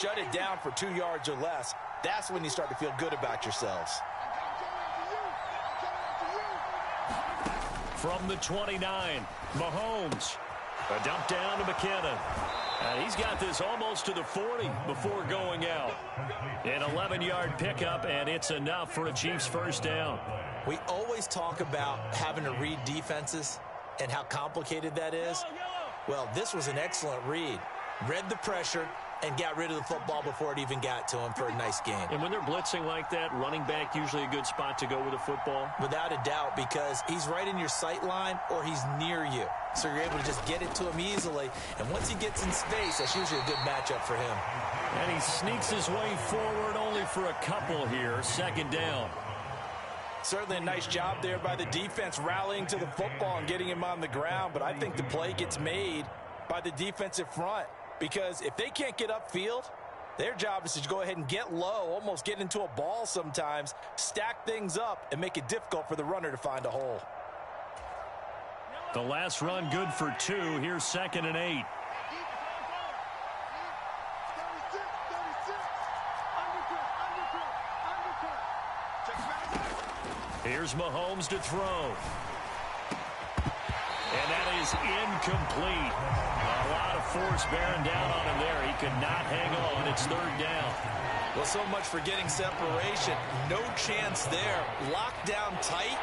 shut it down for 2 yards or less, that's when you start to feel good about yourselves. From the 29, Mahomes. A dump down to McKinnon. And he's got this almost to the 40 before going out. An 11-yard pickup, and it's enough for a Chiefs first down. We always talk about having to read defenses and how complicated that is. Well, this was an excellent read. Read the pressure and got rid of the football before it even got to him for a nice game. And when they're blitzing like that, running back usually a good spot to go with the football? Without a doubt, because he's right in your sight line or he's near you. So you're able to just get it to him easily. And once he gets in space, that's usually a good matchup for him. And he sneaks his way forward only for a couple here. Second down. Certainly a nice job there by the defense rallying to the football and getting him on the ground. But I think the play gets made by the defensive front. Because if they can't get upfield, their job is to go ahead and get low, almost get into a ball sometimes, stack things up, and make it difficult for the runner to find a hole. The last run good for 2. Here's 2nd and 8. Here's Mahomes to throw. And that is incomplete. A lot of force bearing down on him there. He could not hang on. It's 3rd down. Well, so much for getting separation. No chance there. Locked down tight,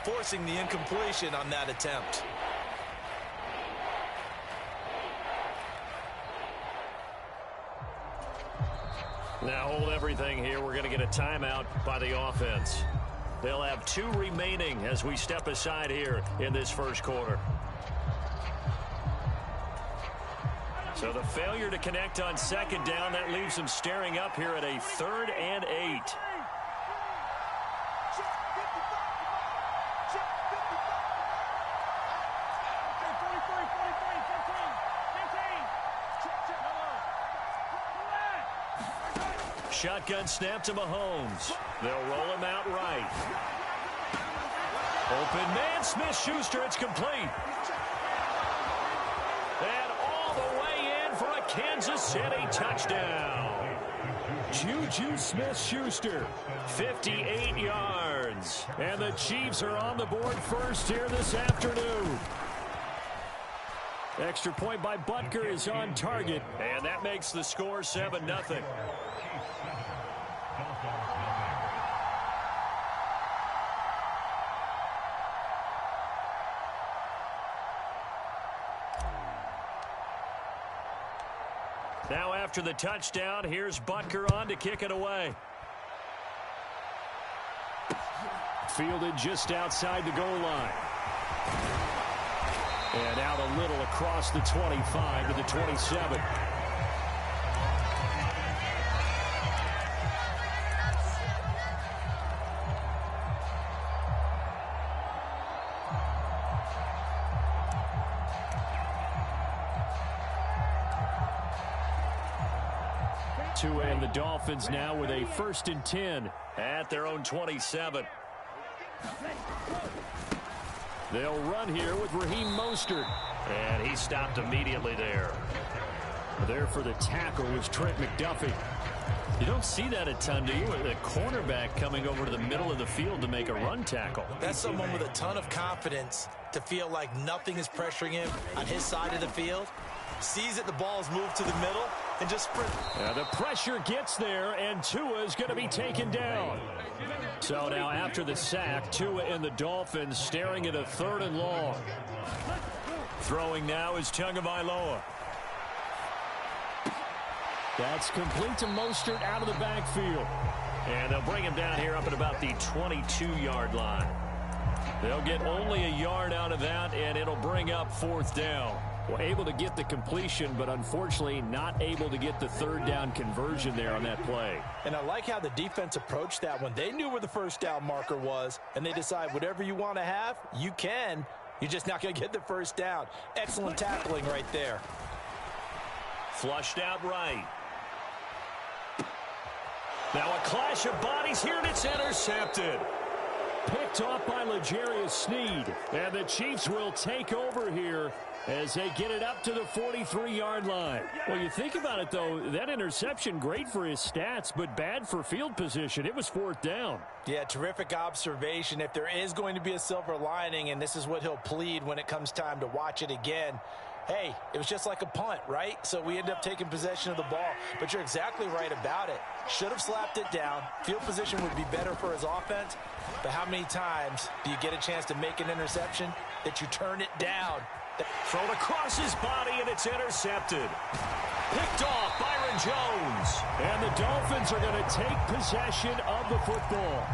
forcing the incompletion on that attempt. Now hold everything here. We're going to get a timeout by the offense. They'll have 2 remaining as we step aside here in this first quarter. So the failure to connect on 2nd down, that leaves them staring up here at a 3rd and 8. Shotgun snap to Mahomes. They'll roll him out right. Open man, Smith-Schuster, it's complete. And all the way in for a Kansas City touchdown. Juju Smith-Schuster, 58 yards. And the Chiefs are on the board first here this afternoon. Extra point by Butker is on target. And that makes the score 7-0. Now after the touchdown, here's Butker on to kick it away. Fielded just outside the goal line. And out a little across the 25 to the 27. And the Dolphins now with a 1st and 10 at their own 27. They'll run here with Raheem Mostert. And he stopped immediately there. There for the tackle was Trent McDuffie. You don't see that a ton, do you? A cornerback coming over to the middle of the field to make a run tackle. That's someone with a ton of confidence to feel like nothing is pressuring him on his side of the field. Sees that the ball is moved to the middle and just sprint. The pressure gets there, and Tua is going to be taken down. So now after the sack, Tua and the Dolphins staring at a 3rd and long. Throwing now is Tagovailoa. That's complete to Mostert out of the backfield. And they'll bring him down here up at about the 22-yard line. They'll get only a yard out of that, and it'll bring up 4th down. Well, able to get the completion, but unfortunately not able to get the 3rd down conversion there on that play. And I like how the defense approached that one. They knew where the 1st down marker was, and they decide whatever you want to have, you can. You're just not going to get the 1st down. Excellent tackling right there. Flushed out right. Now a clash of bodies here, and it's intercepted. Picked off by L'Jarius Sneed. And the Chiefs will take over here as they get it up to the 43-yard line. Well, you think about it, though, that interception, great for his stats, but bad for field position. It was 4th down. Yeah, terrific observation. If there is going to be a silver lining, and this is what he'll plead when it comes time to watch it again, hey, it was just like a punt, right? So we end up taking possession of the ball. But you're exactly right about it. Should have slapped it down. Field position would be better for his offense. But how many times do you get a chance to make an interception that you turn it down? Thrown across his body, and it's intercepted. Picked off, Byron Jones. And the Dolphins are going to take possession of the football.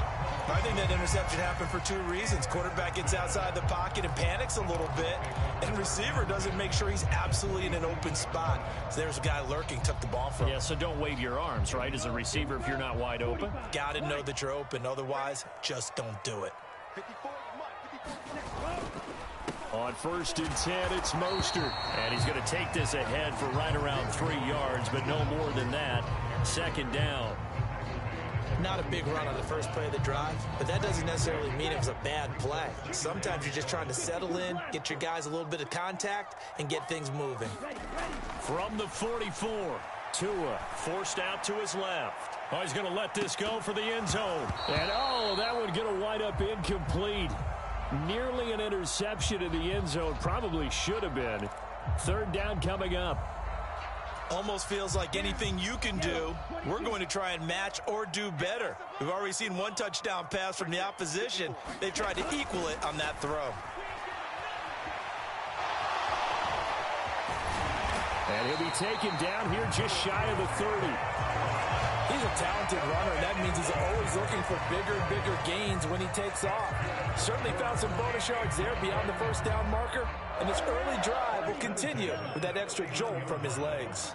I think that interception happened for 2 reasons. Quarterback gets outside the pocket and panics a little bit, and receiver doesn't make sure he's absolutely in an open spot. So there's a guy lurking, took the ball from him. Yeah, so don't wave your arms, right, as a receiver if you're not wide open. Got to know that you're open. Otherwise, just don't do it. On 1st and 10, it's Mostert. And he's going to take this ahead for right around 3 yards, but no more than that. 2nd down. Not a big run on the first play of the drive, but that doesn't necessarily mean it was a bad play. Sometimes you're just trying to settle in, get your guys a little bit of contact, and get things moving. From the 44, Tua forced out to his left. Oh, he's going to let this go for the end zone. And, oh, that one going to wind up incomplete. Nearly an interception in the end zone. Probably should have been. 3rd down coming up. Almost feels like anything you can do, we're going to try and match or do better. We've already seen 1 touchdown pass from the opposition. They tried to equal it on that throw. And he'll be taken down here just shy of the 30. He's a talented runner, and that means he's always looking for bigger and bigger gains when he takes off. Certainly found some bonus yards there beyond the 1st down marker, and this early drive will continue with that extra jolt from his legs.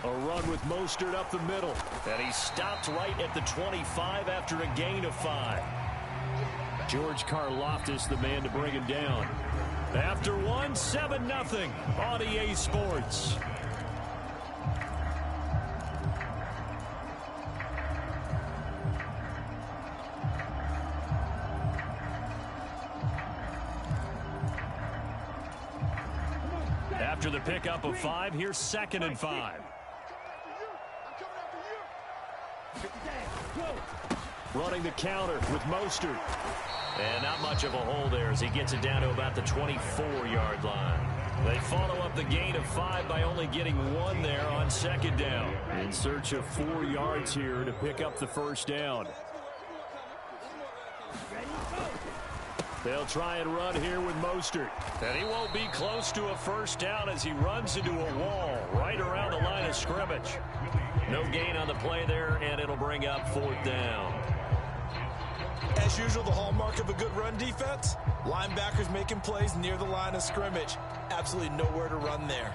A run with Mostert up the middle. And he stopped right at the 25 after a gain of 5. George Karlaftis, the man to bring him down. After 1, 7-0 on EA Sports. After the pickup of 5, here's 2nd and 5. Running the counter with Mostert. And not much of a hole there as he gets it down to about the 24-yard line. They follow up the gain of 5 by only getting 1 there on 2nd down. In search of 4 yards here to pick up the 1st down. They'll try and run here with Mostert. And he won't be close to a 1st down as he runs into a wall right around the line of scrimmage. No gain on the play there, and it'll bring up 4th down. As usual, the hallmark of a good run defense, linebackers making plays near the line of scrimmage. Absolutely nowhere to run there.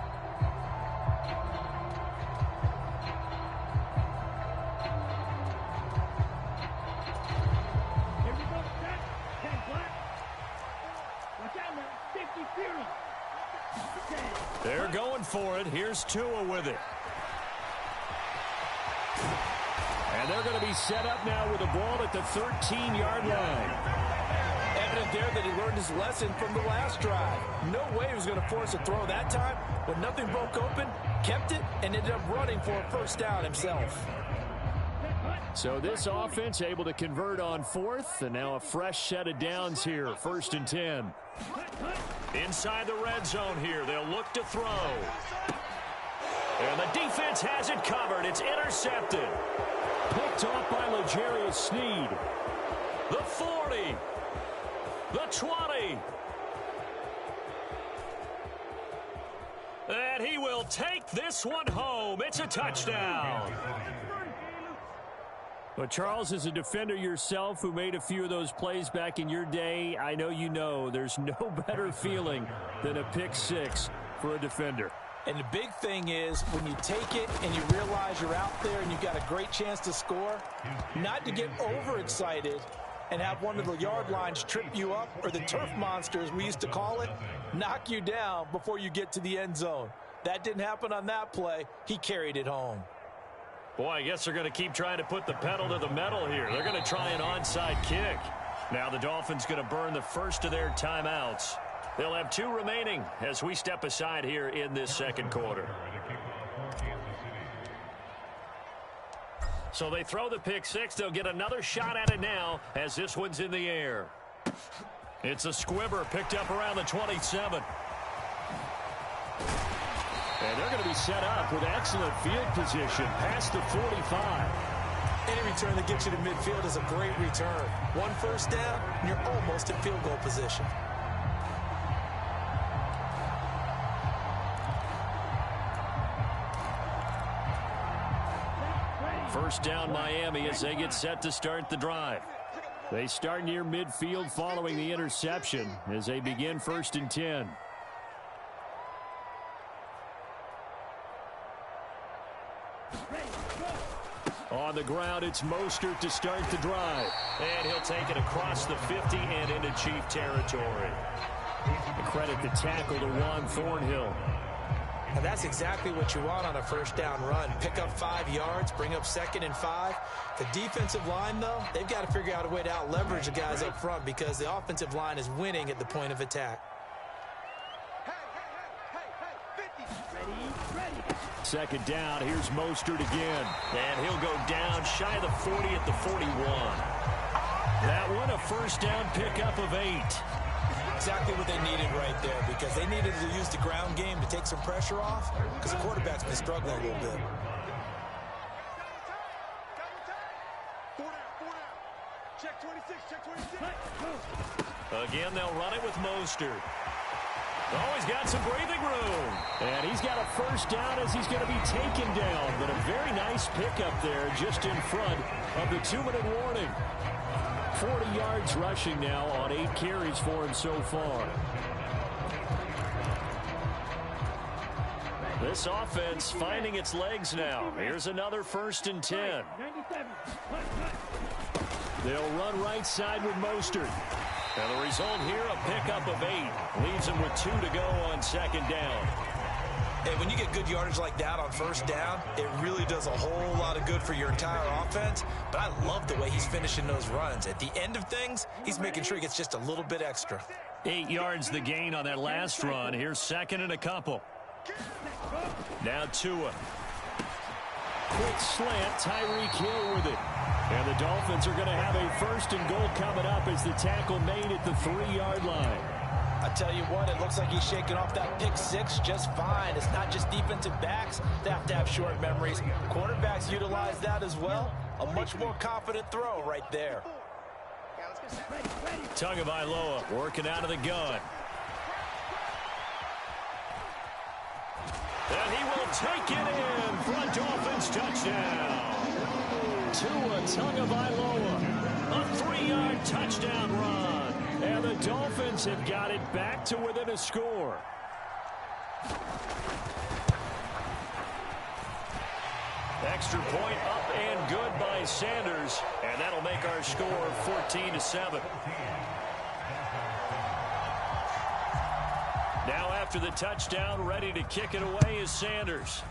They're going for it. Here's Tua with it. And they're going to be set up now with the ball at the 13-yard line. Evident there that he learned his lesson from the last drive. No way he was going to force a throw that time. When nothing broke open, kept it, and ended up running for a 1st down himself. So this offense able to convert on 4th, and now a fresh set of downs here, 1st and 10. Inside the red zone here, they'll look to throw. And the defense has it covered. It's intercepted. Picked off by L'Jarius Sneed. The 40. The 20. And he will take this one home. It's a touchdown. But Charles, as a defender yourself who made a few of those plays back in your day, I know you know there's no better feeling than a pick 6 for a defender. And the big thing is when you take it and you realize you're out there and you've got a great chance to score, not to get overexcited and have one of the yard lines trip you up, or the turf monsters we used to call it, knock you down before you get to the end zone. That didn't happen on that play. He carried it home. Boy, I guess they're going to keep trying to put the pedal to the metal here. They're going to try an onside kick. Now the Dolphins going to burn the first of their timeouts. They'll have 2 remaining as we step aside here in this second quarter. So they throw the pick 6. They'll get another shot at it now as this one's in the air. It's a squibber picked up around the 27. And they're going to be set up with excellent field position past the 45. Any return that gets you to midfield is a great return. 1 first down, and you're almost in field goal position. First down Miami as they get set to start the drive. They start near midfield following the interception as they begin 1st and 10. On the ground, it's Mostert to start the drive. And he'll take it across the 50 and into Chief territory. And credit the tackle to Juan Thornhill. Now that's exactly what you want on a first down run. Pick up 5 yards, bring up 2nd and 5. The defensive line, though, they've got to figure out a way to out-leverage the guys up front because the offensive line is winning at the point of attack. Second down, here's Mostert again. And he'll go down shy of the 40 at the 41. That one, a first down pickup of 8. Exactly what they needed right there because they needed to use the ground game to take some pressure off because the quarterback's been struggling a little bit. Check 26, check 26. Again, they'll run it with Mostert. Oh, he's got some breathing room. And he's got a first down as he's going to be taken down. But a very nice pickup there just in front of the 2-minute warning. 40 yards rushing now on 8 carries for him so far. This offense finding its legs now. Here's another 1st and 10. They'll run right side with Mostert. And the result here, a pickup of 8. Leaves him with 2 to go on 2nd down. Hey, when you get good yardage like that on first down, it really does a whole lot of good for your entire offense. But I love the way he's finishing those runs. At the end of things, he's making sure he gets just a little bit extra. 8 yards the gain on that last run. Here's 2nd and a couple. Now Tua. Quick slant, Tyreek Hill with it. And the Dolphins are going to have a 1st and goal coming up as the tackle made at the 3-yard line. I tell you what, it looks like he's shaking off that pick 6 just fine. It's not just defensive backs that have to have short memories. Quarterbacks utilize that as well. A much more confident throw right there. Tagovailoa working out of the gun. And he will take it in for a Dolphins touchdown. Tua Tagovailoa, a 3-yard touchdown run. And the Dolphins have got it back to within a score. Extra point up and good by Sanders. And that'll make our score 14-7. Now after the touchdown, ready to kick it away is Sanders.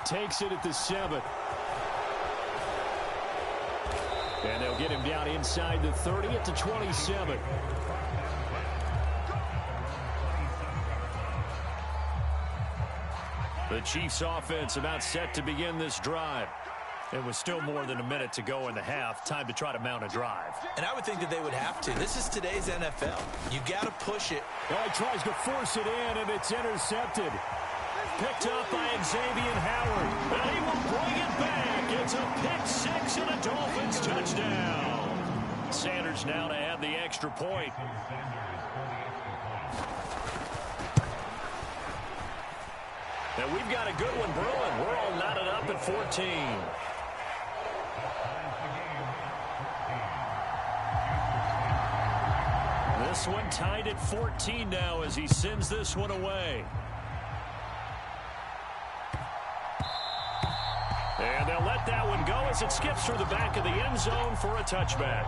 Takes it at the 7. And they'll get him down inside the 30 at the 27. The Chiefs offense about set to begin this drive. It was still more than a minute to go in the half. Time to try to mount a drive. And I would think that they would have to. This is today's NFL. You got to push it. Oh, he tries to force it in, and it's intercepted. Picked up by Xavier Howard. And he will bring it back. It's a pick 6 and a Dolphins touchdown. Sanders now to add the extra point. And we've got a good one brewing. We're all knotted up at 14. This one tied at 14 now as he sends this one away. And they'll let that one go as it skips through the back of the end zone for a touchback.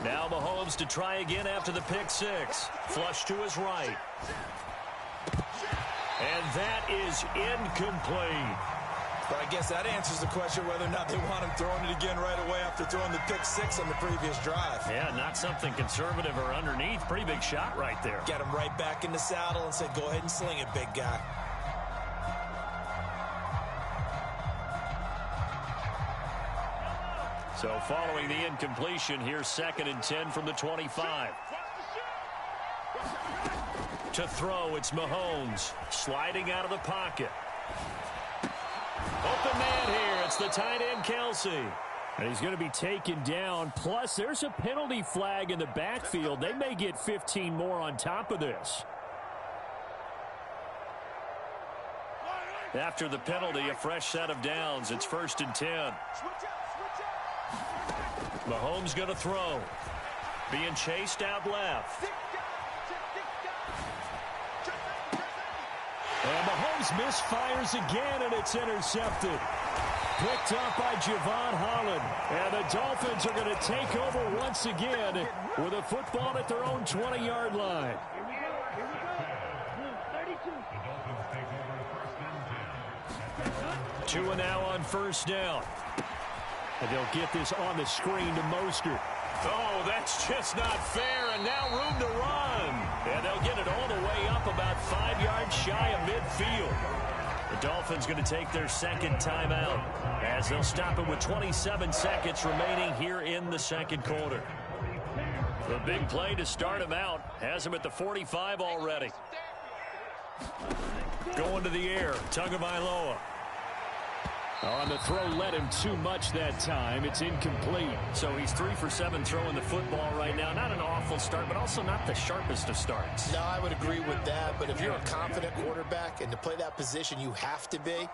Now Mahomes to try again after the pick six. Flush to his right. And that is incomplete. But I guess that answers the question whether or not they want him throwing it again right away after throwing the pick six on the previous drive. Yeah, not something conservative or underneath. Pretty big shot right there. Got him right back in the saddle and said, go ahead and sling it, big guy. So following the incompletion, here's 2nd and 10 from the 25. To throw, it's Mahomes. Sliding out of the pocket. Open man here. It's the tight end, Kelsey. And he's going to be taken down. Plus, there's a penalty flag in the backfield. They may get 15 more on top of this. After the penalty, a fresh set of downs. It's 1st and 10. Mahomes going to throw. Being chased out left. And Mahomes misfires again, and it's intercepted. Picked up by Javon Holland. And the Dolphins are going to take over once again with a football at their own 20-yard line. Two and now on 1st down. And they'll get this on the screen to Mostert. Oh, that's just not fair, and now room to run. And they'll get it all the way up about 5 yards shy of midfield. The Dolphins going to take their 2nd timeout as they'll stop it with 27 seconds remaining here in the 2nd quarter. The big play to start him out has him at the 45 already. Going to the air, Tagovailoa. On the throw, led him too much that time. It's incomplete. So he's 3 for 7 throwing the football right now. Not an awful start, but also not the sharpest of starts. No, I would agree with that. But if you're a confident quarterback and to play that position, you have to be.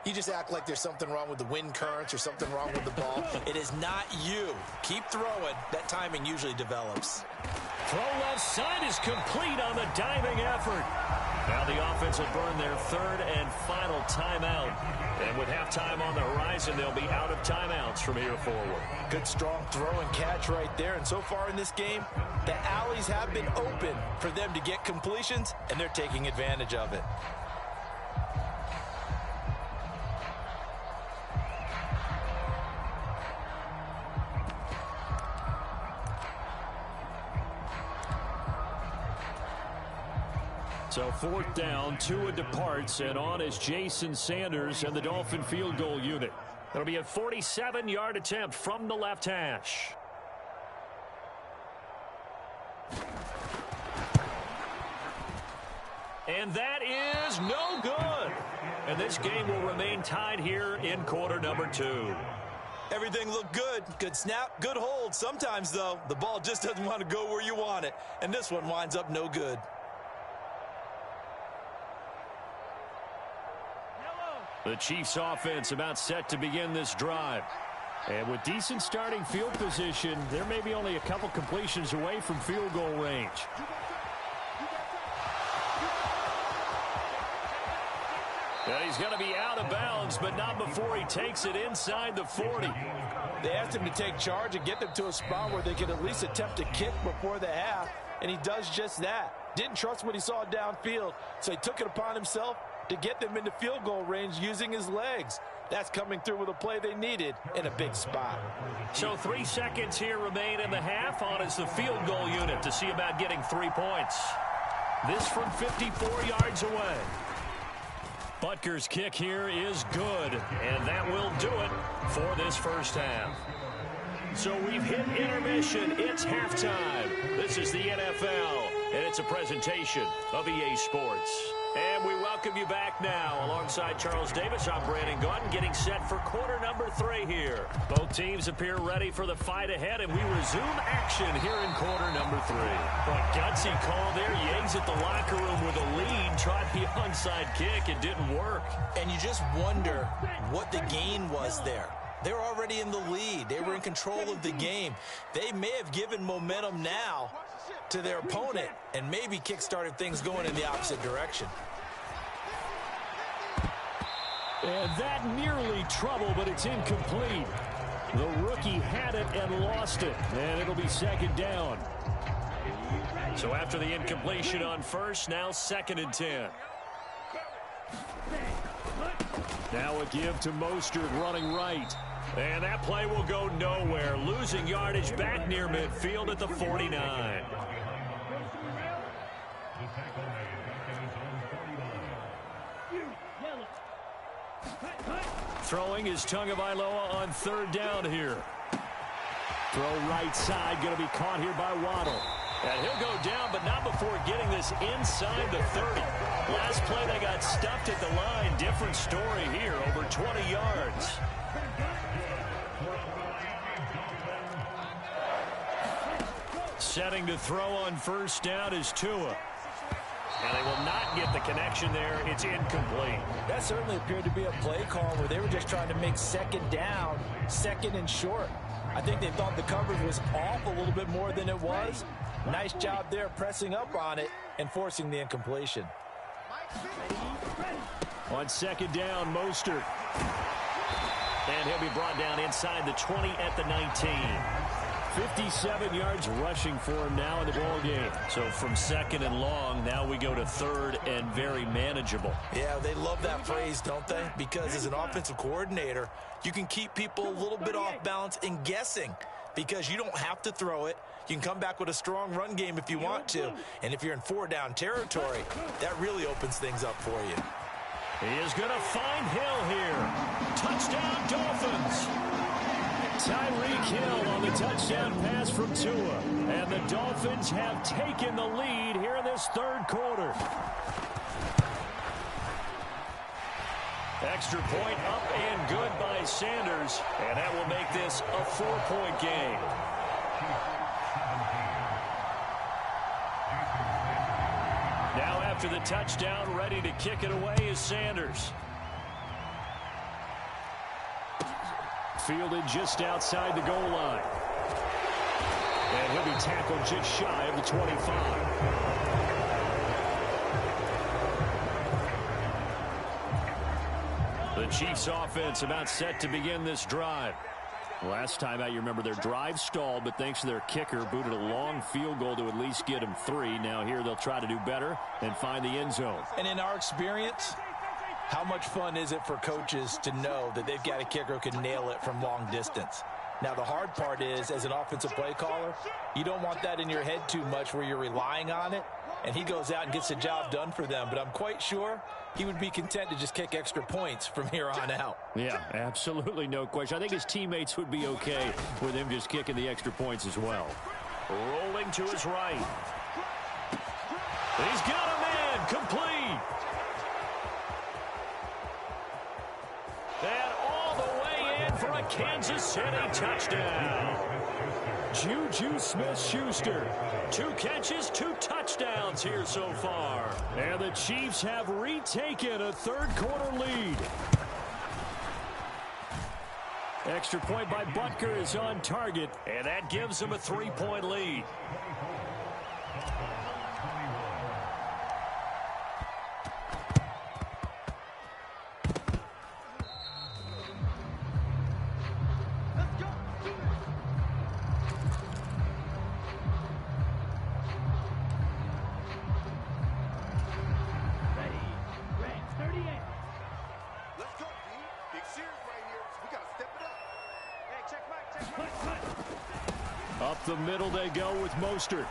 You just act like there's something wrong with the wind currents or something wrong with the ball. It is not you. Keep throwing. That timing usually develops. Throw left side is complete on the diving effort. Now the offense will burn their 3rd and final timeout. And with halftime on the horizon, they'll be out of timeouts from here forward. Good, strong throw and catch right there. And so far in this game, the alleys have been open for them to get completions, and they're taking advantage of it. So 4th down, Tua departs, and on is Jason Sanders and the Dolphin field goal unit. It'll be a 47-yard attempt from the left hash. And that is no good. And this game will remain tied here in quarter number 2. Everything looked good. Good snap, good hold. Sometimes, though, the ball just doesn't want to go where you want it. And this one winds up no good. The Chiefs offense about set to begin this drive. And with decent starting field position, there may be only a couple completions away from field goal range. And he's going to be out of bounds, but not before he takes it inside the 40. They asked him to take charge and get them to a spot where they could at least attempt a kick before the half, and he does just that. Didn't trust what he saw downfield, so he took it upon himself to get them into field goal range using his legs. That's coming through with a play they needed in a big spot. So 3 seconds here remain in the half. On is the field goal unit to see about getting 3 points. This from 54 yards away. Butker's kick here is good, and that will do it for this first half. So we've hit intermission. It's halftime. This is the NFL, and it's a presentation of EA Sports. And we welcome you back now. Alongside Charles Davis, I'm Brandon Gaudin, getting set for quarter number 3 here. Both teams appear ready for the fight ahead, and we resume action here in quarter number 3. A gutsy call there. Yangs at the locker room with a lead. Tried the onside kick. It didn't work. And you just wonder what the gain was there. They were already in the lead. They were in control of the game. They may have given momentum now to their opponent and maybe kick-started things going in the opposite direction. And that nearly trouble, but it's incomplete. The rookie had it and lost it, and it'll be second down. So after the incompletion on first, now 2nd and 10. Now a give to Mostert running right. And that play will go nowhere. Losing yardage back near midfield at the 49. Throwing is Tagovailoa on 3rd down here. Throw right side, going to be caught here by Waddle. And he'll go down, but not before getting this inside the 30. Last play, they got stuffed at the line. Different story here, over 20 yards. Setting to throw on 1st down is Tua. And they will not get the connection there. It's incomplete. That certainly appeared to be a play call where they were just trying to make 2nd down, 2nd and short. I think they thought the coverage was off a little bit more than it was. Nice job there pressing up on it and forcing the incompletion. On 2nd down, Mostert. And he'll be brought down inside the 20 at the 19. 57 yards rushing for him now in the ball game. So from 2nd and long, now we go to 3rd and very manageable. Yeah, they love that phrase, don't they? Because as an offensive coordinator, you can keep people a little bit off balance and guessing because you don't have to throw it. You can come back with a strong run game if you want to. And if you're in 4-down territory, that really opens things up for you. He is going to find Hill here. Touchdown, Dolphins. Tyreek Hill on the touchdown pass from Tua. And the Dolphins have taken the lead here in this 3rd quarter. Extra point up and good by Sanders. And that will make this a 4-point game. Now after the touchdown, ready to kick it away is Sanders. Fielded just outside the goal line. And he'll be tackled just shy of the 25. The Chiefs offense about set to begin this drive. Last time out, you remember their drive stalled, but thanks to their kicker, booted a long field goal to at least get them 3. Now here they'll try to do better and find the end zone. And in our experience, how much fun is it for coaches to know that they've got a kicker who can nail it from long distance? Now, the hard part is, as an offensive play caller, you don't want that in your head too much where you're relying on it, and he goes out and gets the job done for them. But I'm quite sure he would be content to just kick extra points from here on out. Yeah, absolutely no question. I think his teammates would be okay with him just kicking the extra points as well. Rolling to his right. He's got a man, complete. And all the way in for a Kansas City touchdown. Juju Smith-Schuster. 2 catches, 2 touchdowns here so far. And the Chiefs have retaken a 3rd quarter lead. Extra point by Butker is on target, and that gives them a 3-point lead. Up the middle they go with Mostert.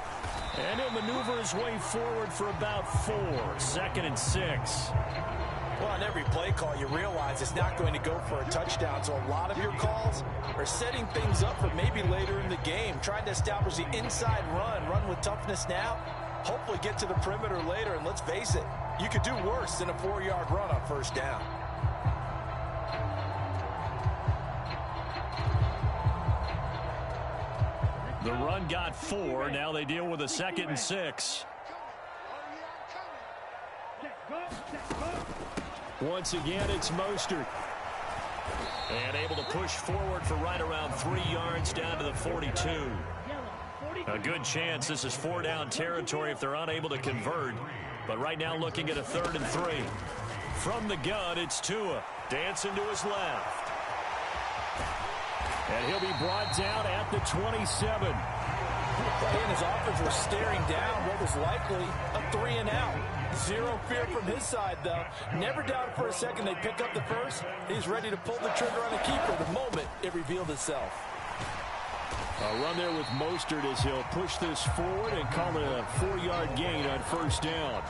And he'll maneuver his way forward for about 4. 2nd and 6. Well, on every play call, you realize it's not going to go for a touchdown. So a lot of your calls are setting things up for maybe later in the game, trying to establish the inside run with toughness now, hopefully get to the perimeter later. And let's face it, you could do worse than a 4-yard run on 1st down. The run got 4. Now they deal with a 2nd and 6. Once again, it's Mostert. And able to push forward for right around 3 yards down to the 42. A good chance this is 4-down territory if they're unable to convert. But right now looking at a 3rd and 3. From the gun, it's Tua. Dancing to his left. And he'll be brought down at the 27. He and his offense were staring down what was likely a 3-and-out. Zero fear from his side, though. Never doubted for a second they'd pick up the first. He's ready to pull the trigger on a keeper the moment it revealed itself. A run there with Mostert as he'll push this forward and call it a 4-yard gain on first down.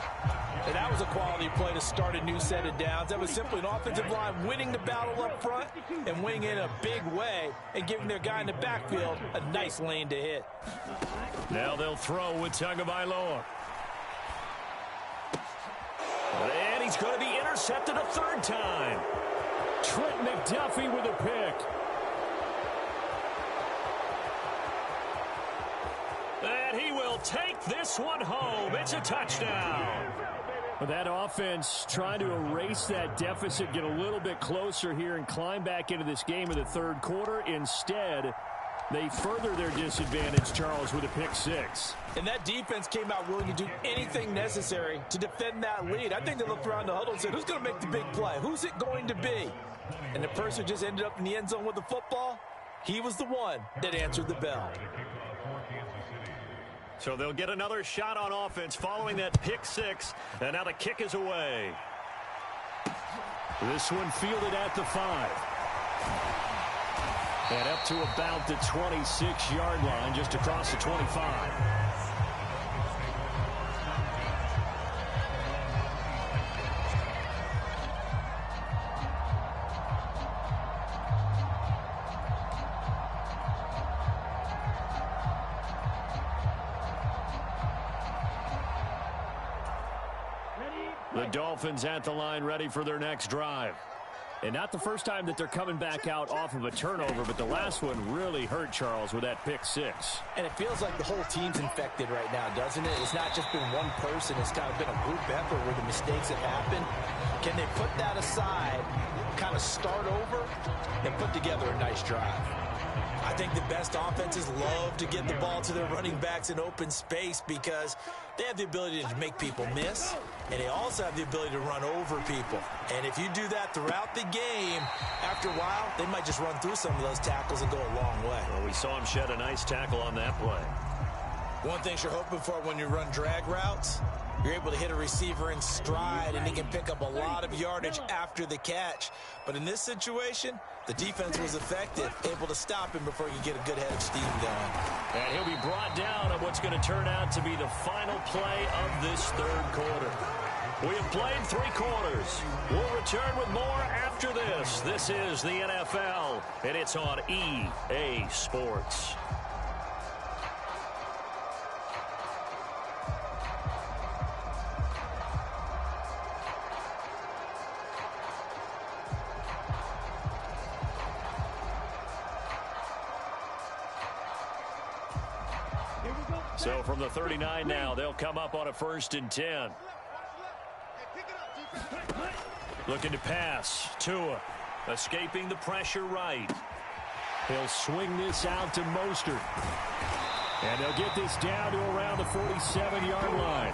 And that was a quality play to start a new set of downs. That was simply an offensive line winning the battle up front and winning in a big way and giving their guy in the backfield a nice lane to hit. Now they'll throw with Tagovailoa. And he's going to be intercepted a third time. Trent McDuffie with a pick. And he will take this one home. It's a touchdown. But that offense trying to erase that deficit, get a little bit closer here and climb back into this game in the third quarter. Instead, they further their disadvantage, Charles, with a pick six. And that defense came out willing to do anything necessary to defend that lead. I think they looked around the huddle and said, who's going to make the big play? Who's it going to be? And the person who just ended up in the end zone with the football, he was the one that answered the bell. So they'll get another shot on offense following that pick six. And now the kick is away. This one fielded at the 5. And up to about the 26-yard line, just across the 25. The Dolphins at the line, ready for their next drive. And not the first time that they're coming back out off of a turnover, but the last one really hurt, Charles, with that pick six. And it feels like the whole team's infected right now, doesn't it? It's not just been one person. It's kind of been a group effort where the mistakes have happened. Can they put that aside, kind of start over, and put together a nice drive? I think the best offenses love to get the ball to their running backs in open space because they have the ability to make people miss, and they also have the ability to run over people. And if you do that throughout the game, after a while, they might just run through some of those tackles and go a long way. Well, we saw him shed a nice tackle on that play. One thing you're hoping for when you run drag routes, you're able to hit a receiver in stride, and he can pick up a lot of yardage after the catch. But in this situation, the defense was effective, able to stop him before he could get a good head of steam going. And he'll be brought down on what's going to turn out to be the final play of this third quarter. We have played 3 quarters. We'll return with more after this. This is the NFL, and it's on EA Sports. So from the 39 now, they'll come up on a 1st and 10. Looking to pass. Tua escaping the pressure right. He'll swing this out to Mostert. And they'll get this down to around the 47-yard line.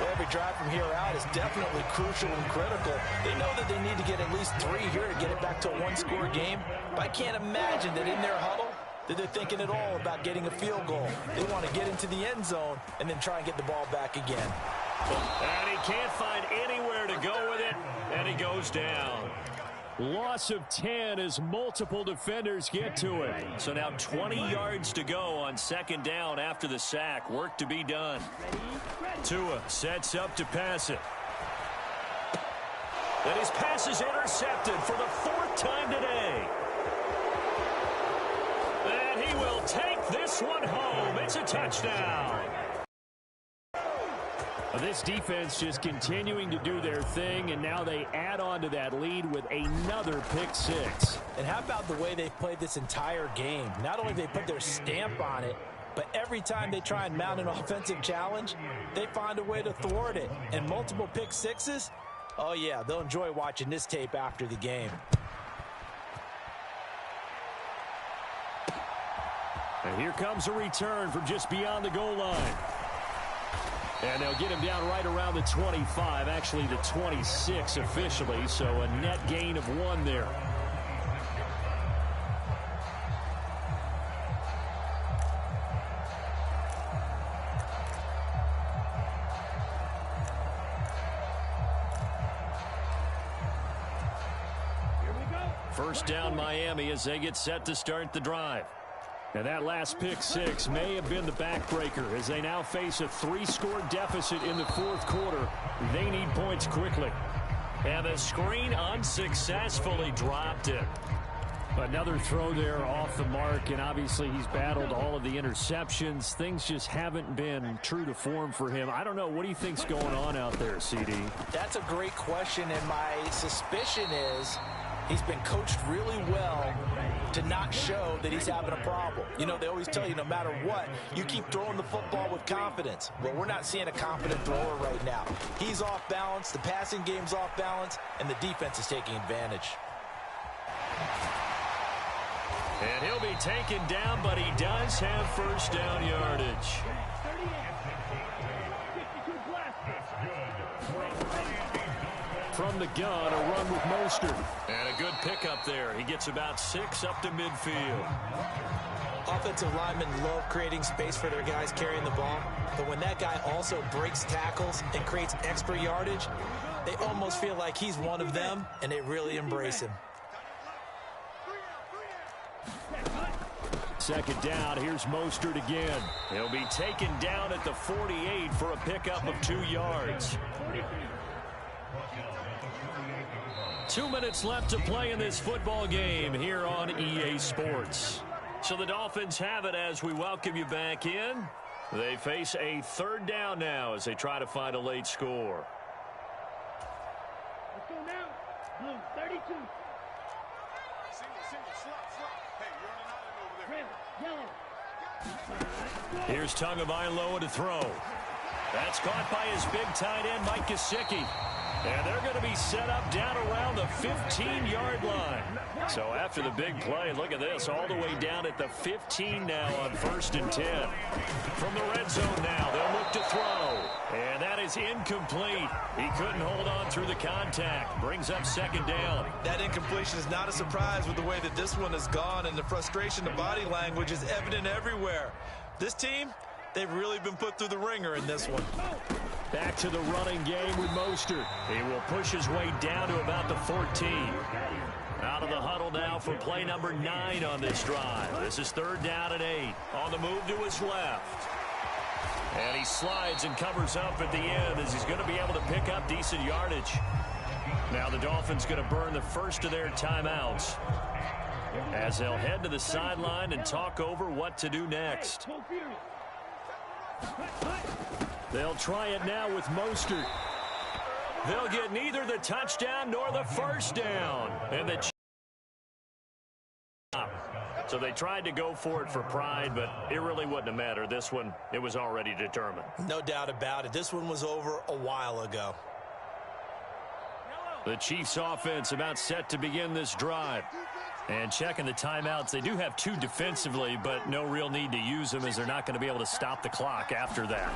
Well, every drive from here out is definitely crucial and critical. They know that they need to get at least 3 here to get it back to a one-score game. But I can't imagine that in their huddle that they're thinking at all about getting a field goal. They want to get into the end zone and then try and get the ball back again. And he can't find anywhere to go with it, and he goes down. Loss of 10 as multiple defenders get to it. So now 20 yards to go on 2nd down after the sack. Work to be done. Tua sets up to pass it. And his pass is intercepted for the 4th time today. And he will take this one home. It's a touchdown. This defense just continuing to do their thing, and now they add on to that lead with another pick six. And how about the way they've played this entire game? Not only have they put their stamp on it, but every time they try and mount an offensive challenge, they find a way to thwart it. And multiple pick sixes, oh yeah, they'll enjoy watching this tape after the game. And here comes a return from just beyond the goal line. And they'll get him down right around the 25, actually the 26 officially, so a net gain of 1 there. First down Miami as they get set to start the drive. And that last pick six may have been the backbreaker as they now face a 3-score deficit in the fourth quarter. They need points quickly. And the screen unsuccessfully dropped it. Another throw there off the mark, and obviously he's battled all of the interceptions. Things just haven't been true to form for him. I don't know. What do you think's going on out there, CD? That's a great question, and my suspicion is he's been coached really well to not show that he's having a problem. You know, they always tell you no matter what, you keep throwing the football with confidence. Well, we're not seeing a confident thrower right now. He's off balance, the passing game's off balance, and the defense is taking advantage. And he'll be taken down, but he does have first down yardage. From the gun, a run with Mostert. And a good pickup there. He gets about 6 up to midfield. Offensive linemen love creating space for their guys carrying the ball, but when that guy also breaks tackles and creates extra yardage, they almost feel like he's one of them, and they really embrace him. Second down, here's Mostert again. He'll be taken down at the 48 for a pickup of 2 yards. 2 minutes left to play in this football game here on EA Sports. So the Dolphins have it as we welcome you back in. They face a third down now as they try to find a late score. Let's go now. Blue, 32. Single, slot. Hey, you're on an island over there. Yellow. Here's Tagovailoa to throw. That's caught by his big tight end, Mike Gesicki. And they're going to be set up down around the 15-yard line. So after the big play, look at this, all the way down at the 15 now on 1st and 10. From the red zone now, they'll look to throw. And that is incomplete. He couldn't hold on through the contact. Brings up 2nd down. That incompletion is not a surprise with the way that this one has gone, and the frustration, the body language is evident everywhere. This team, they've really been put through the ringer in this one. Back to the running game with Mostert. He will push his way down to about the 14. Out of the huddle now for play number 9 on this drive. This is 3rd down and 8. On the move to his left. And he slides and covers up at the end as he's going to be able to pick up decent yardage. Now the Dolphins going to burn the first of their timeouts as they'll head to the sideline and talk over what to do next. They'll try it now with Mostert. They'll get neither the touchdown nor the first down. And the so they tried to go for it for pride, but it really wouldn't have mattered. This one, it was already determined. No doubt about it. This one was over a while ago. The Chiefs offense about set to begin this drive. And checking the timeouts, they do have 2 defensively, but no real need to use them as they're not going to be able to stop the clock after that.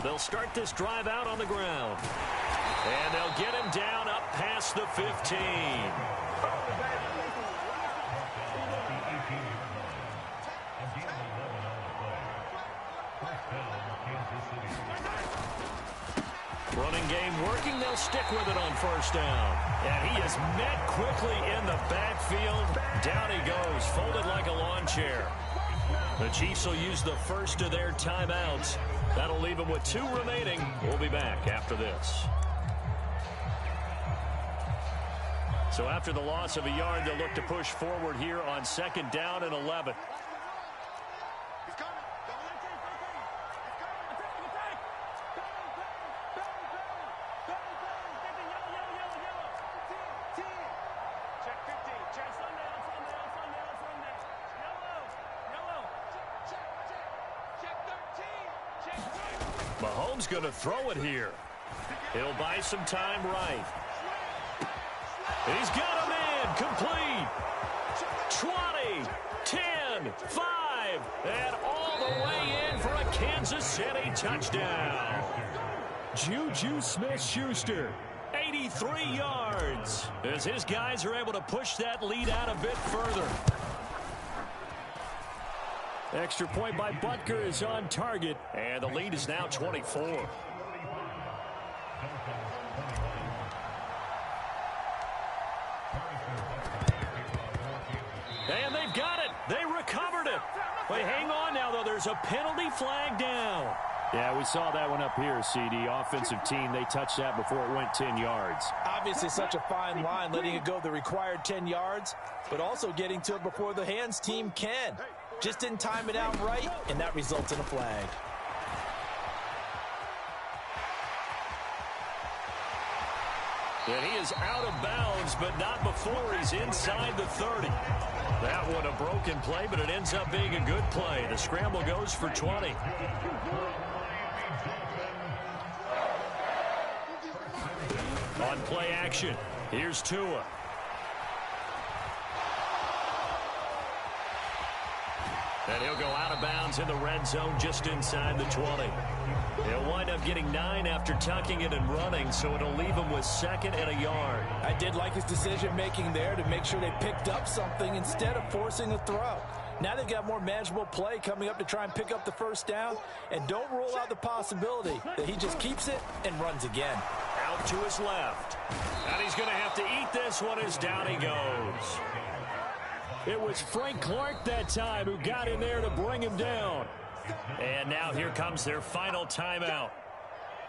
They'll start this drive out on the ground. And they'll get him down up past the 15. Running game working. They'll stick with it on 1st down. And he is met quickly in the backfield. Down he goes, folded like a lawn chair. The Chiefs will use the first of their timeouts. That'll leave them with 2 remaining. We'll be back after this. So after the loss of a yard, they'll look to push forward here on 2nd down and 11. Mahomes going to throw it here. He'll buy some time right. He's got him in. Complete. 20, 10, 5, and all the way in for a Kansas City touchdown. Juju Smith-Schuster, 83 yards, as his guys are able to push that lead out a bit further. Extra point by Butker is on target, and the lead is now 24. there's a penalty flag down. Yeah, we saw that one up here, CD. Offensive team, they touched that before it went 10 yards. Obviously such a fine line, letting it go the required 10 yards, but also getting to it before the hands team can. Just didn't time it out right, and that results in a flag. And he is out of bounds, but not before he's inside the 30. That one a broken play, but it ends up being a good play. The scramble goes for 20. On play action, here's Tua. And he'll go out of bounds in the red zone just inside the 20. He'll wind up getting 9 after tucking it and running, so it'll leave him with 2nd and a yard. I did like his decision-making there to make sure they picked up something instead of forcing a throw. Now they've got more manageable play coming up to try and pick up the first down, and don't rule out the possibility that he just keeps it and runs again. Out to his left. And he's going to have to eat this one as down he goes. It was Frank Clark that time who got in there to bring him down. And now here comes their final timeout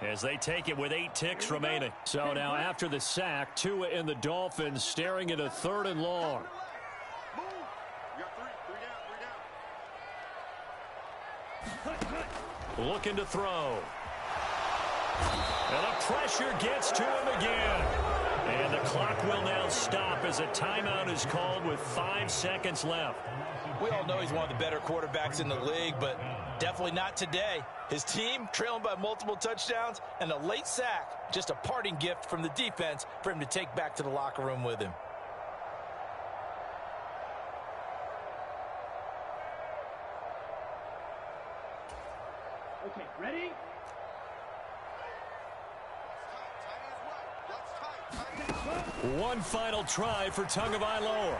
as they take it with 8 ticks remaining. So now after the sack, Tua and the Dolphins staring at a 3rd and long. Looking to throw. And the pressure gets to him again. And the clock will now stop as a timeout is called with 5 seconds left. We all know he's one of the better quarterbacks in the league, but definitely not today. His team trailing by multiple touchdowns and a late sack, just a parting gift from the defense for him to take back to the locker room with him. Okay, ready? One final try for Tagovailoa.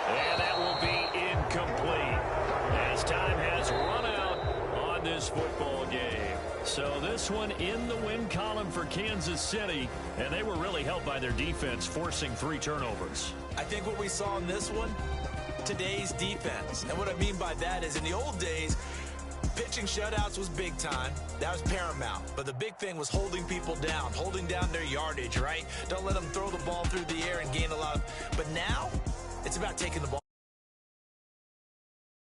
And that will be incomplete as time has run out on this football game. So this one in the win column for Kansas City, and they were really helped by their defense forcing 3 turnovers. I think what we saw in this one, today's defense. And what I mean by that is in the old days, pitching shutouts was big time. That was paramount. But the big thing was holding people down, holding down their yardage, right? Don't let them throw the ball through the air and gain a lot of... But now, it's about taking the ball.